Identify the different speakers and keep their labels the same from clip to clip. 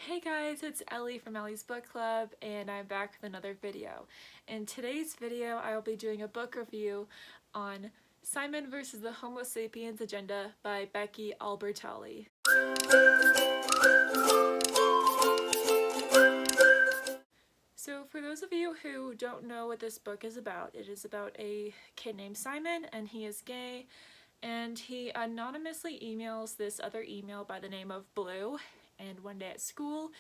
Speaker 1: Hey guys, it's Ellie from Ellies Bookclub, and I'm back with another video. In today's video, I will be doing a book review on Simon vs. the Homo Sapiens Agenda by Becky Albertalli. So for those of you who don't know what this book is about, it is about a kid named Simon, and he is gay, and he anonymously emails this other email by the name of Blue. And one day at school,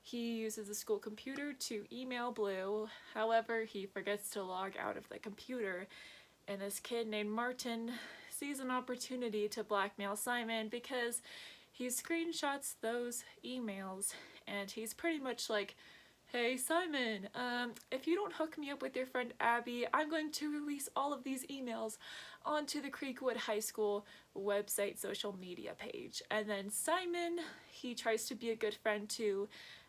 Speaker 1: he uses the school computer to email Blue. However, he forgets to log out of the computer, and this kid named Martin sees an opportunity to blackmail Simon because he screenshots those emails, and he's pretty much like, "Hey Simon, if you don't hook me up with your friend Abby, I'm going to release all of these emails onto the Creekwood High School website social media page." And then Simon, he tries to be a good friend to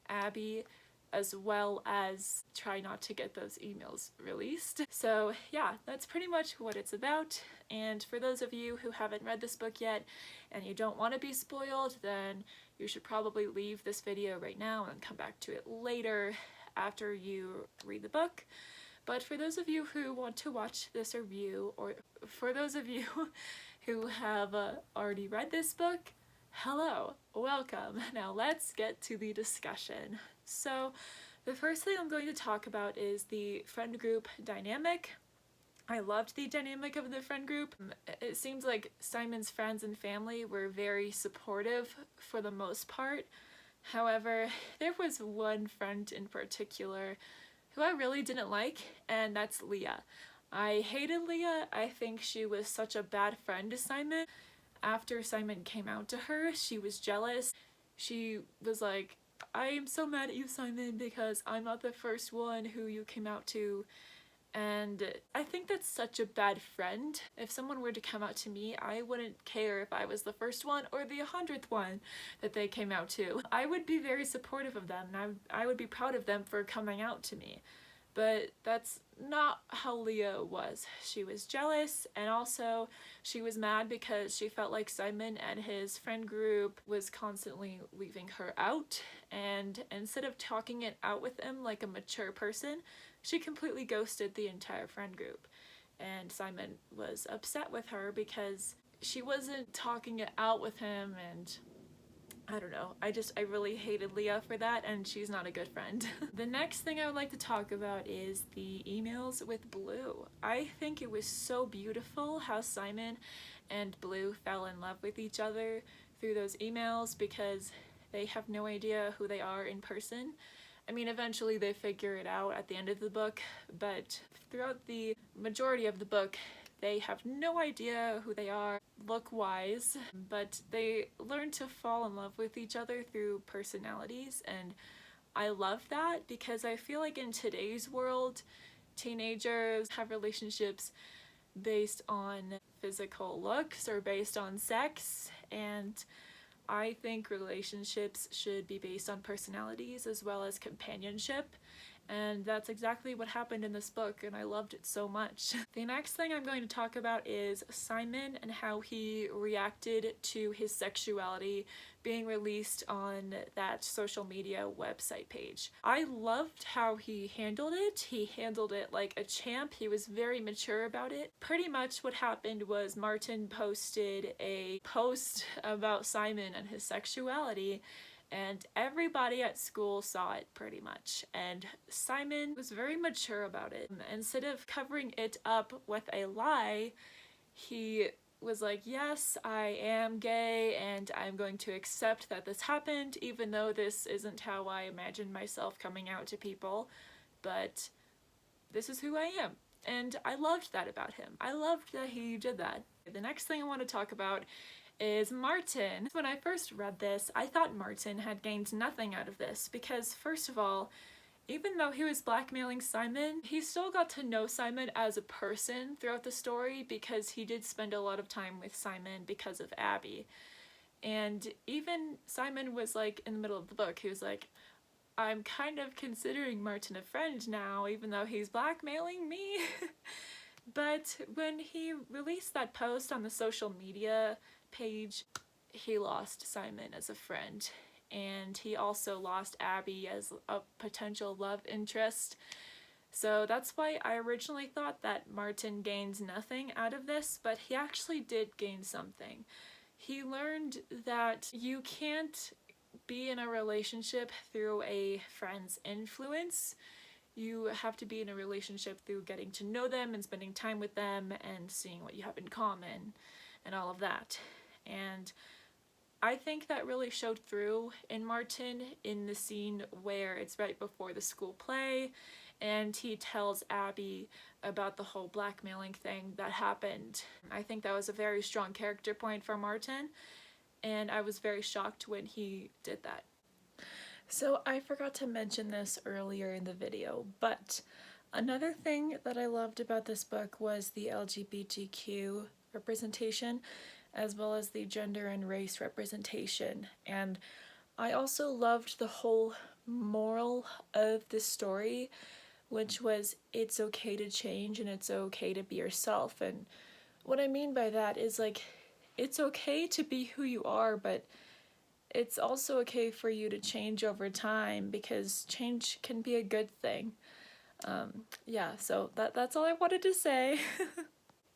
Speaker 1: Abby as well as try not to get those emails released. So yeah, that's pretty much what it's about. And for those of you who haven't read this book yet and you don't want to be spoiled, then you should probably leave this video right now and come back to it later after you read the book. But for those of you who want to watch this review, or for those of you who have already read this book, hello, welcome. Now let's get to the discussion. So the first thing I'm going to talk about is the friend group dynamic. I loved the dynamic of the friend group. It seems like Simon's friends and family were very supportive for the most part. However, there was one friend in particular who I really didn't like, and that's Leah. I hated Leah. I think she was such a bad friend to Simon. After Simon came out to her, she was jealous. She was like, "I am so mad at you, Simon, because I'm not the first one who you came out to." And I think that's such a bad friend. If someone were to come out to me, I wouldn't care if I was the first one or the 100th one that they came out to. I would be very supportive of them, and I would be proud of them for coming out to me. But that's not how Leah was. She was jealous, and also she was mad because she felt like Simon and his friend group was constantly leaving her out, and instead of talking it out with him like a mature person, she completely ghosted the entire friend group. And Simon was upset with her because she wasn't talking it out with him, and I don't know, I really hated Leah for that, and she's not a good friend. The next thing I would like to talk about is the emails with Blue. I think it was so beautiful how Simon and Blue fell in love with each other through those emails because they have no idea who they are in person. I mean, eventually they figure it out at the end of the book, but throughout the majority of the book, they have no idea who they are look-wise, but they learn to fall in love with each other through personalities, and I love that because I feel like in today's world, teenagers have relationships based on physical looks or based on sex, and I think relationships should be based on personalities as well as companionship, and that's exactly what happened in this book, and I loved it so much. The next thing I'm going to talk about is Simon and how he reacted to his sexuality being released on that social media website page. I loved how he handled it. He handled it like a champ. He was very mature about it. Pretty much what happened was Martin posted a post about Simon and his sexuality, and everybody at school saw it pretty much, and Simon was very mature about it. Instead of covering it up with a lie, he was like, "Yes, I am gay, and I'm going to accept that this happened, even though this isn't how I imagined myself coming out to people, but this is who I am." And I loved that about him. I loved that he did that. The next thing I want to talk about is Martin. When I first read this, I thought Martin had gained nothing out of this because, first of all, even though he was blackmailing Simon, he still got to know Simon as a person throughout the story because he did spend a lot of time with Simon because of Abby. And even Simon was like, in the middle of the book, he was like, "I'm kind of considering Martin a friend now, even though he's blackmailing me." But when he released that post on the social media page, he lost Simon as a friend, and he also lost Abby as a potential love interest. So that's why I originally thought that Martin gains nothing out of this, but he actually did gain something. He learned that you can't be in a relationship through a friend's influence. You have to be in a relationship through getting to know them and spending time with them and seeing what you have in common and all of that. And I think that really showed through in Martin in the scene where it's right before the school play and he tells Abby about the whole blackmailing thing that happened. I think that was a very strong character point for Martin, and I was very shocked when he did that. So I forgot to mention this earlier in the video, but another thing that I loved about this book was the LGBTQ representation, as well as the gender and race representation. And I also loved the whole moral of the story, which was it's okay to change and it's okay to be yourself. And what I mean by that is, like, it's okay to be who you are, but it's also okay for you to change over time, because change can be a good thing. Yeah, so that's all I wanted to say.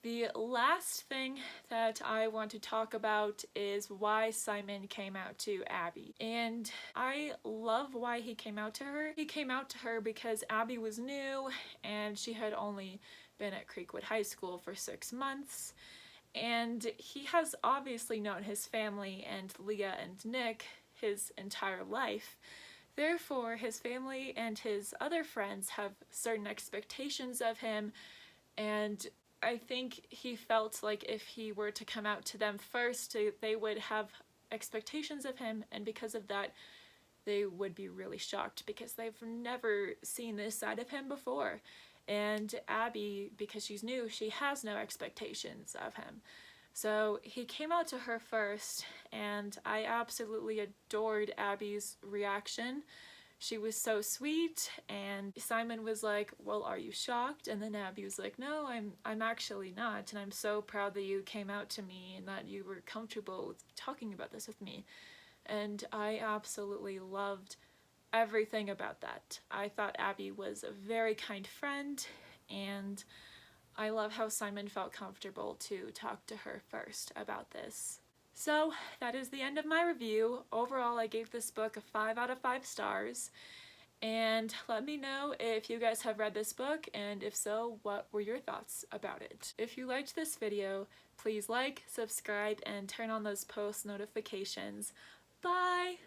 Speaker 1: The last thing that I want to talk about is why Simon came out to Abby. And I love why he came out to her. He came out to her because Abby was new and she had only been at Creekwood High School for 6 months. And he has obviously known his family and Leah and Nick his entire life. Therefore, his family and his other friends have certain expectations of him, and I think he felt like if he were to come out to them first, they would have expectations of him, and because of that, they would be really shocked because they've never seen this side of him before. And Abby, because she's new, she has no expectations of him. So he came out to her first, and I absolutely adored Abby's reaction. She was so sweet, and Simon was like, well, are you shocked? And then Abby was like, no, I'm actually not, and I'm so proud that you came out to me and that you were comfortable with talking about this with me. And I absolutely loved everything about that. I thought Abby was a very kind friend, and I love how Simon felt comfortable to talk to her first about this. So that is the end of my review. Overall, I gave this book a 5 out of 5 stars. And let me know if you guys have read this book, and if so, what were your thoughts about it? If you liked this video, please like, subscribe, and turn on those post notifications. Bye!